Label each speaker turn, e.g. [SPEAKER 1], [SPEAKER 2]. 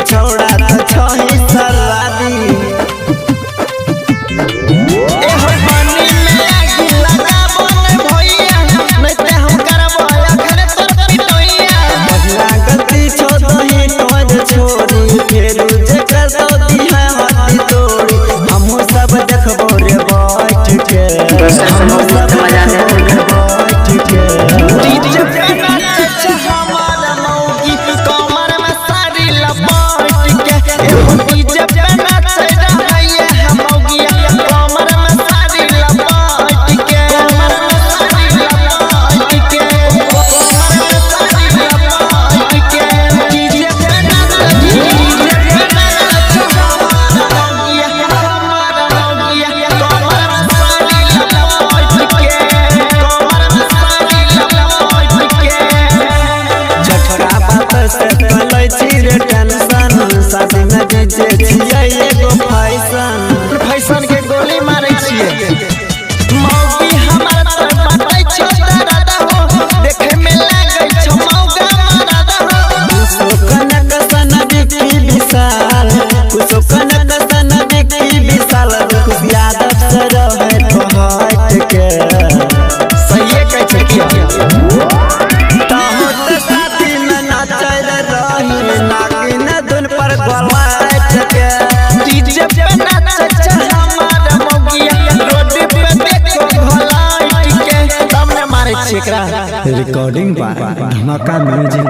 [SPEAKER 1] छोड़ा तो छोही सलादी ए हो पानी में आग लगाबो ने भैया नहीं ते हम करबो घर तोर पिटोइया बगला गति छोदही तोज छोड़ी फेरू जे कर दो दिहा हाथी तोड़ी हमहु सब देखबो रे बैठ के हम सब मजा ले बैठ के डीजे पे नाच हमारा मौगी कमर में साड़ी लपेट के डीजे पे नाच रहिए हम मौगी कमर में साड़ी लपेट के कमर में साड़ी लपेट के कमर में साड़ी लपेट के डीजे पे नाच हमारा मौगी कमर में साड़ी लपेट के कमर में साड़ी लपेट के झटका बात से तलै छी रे टेंशन शादी में जे छियै एगो फैशन के गोली मारै छियै मौगी हमर तर बाटै छ दादा हो देखे में लागै छ मौगा मारा हो कुसो कनक सन बिकी विशाल कुसो कनक सन बिकी विशाल कुछ यादव से रहे तो हट के सही कहै छै कि ताहो त साथी में नाचै रही नागिन धुन पर गोलाट के डीजे पे नाच हमारा मौगिया रोड पे देखो घोलाट के सामने मारे छिकरा
[SPEAKER 2] रिकॉर्डिंग बाय धमाका म्यूजिक।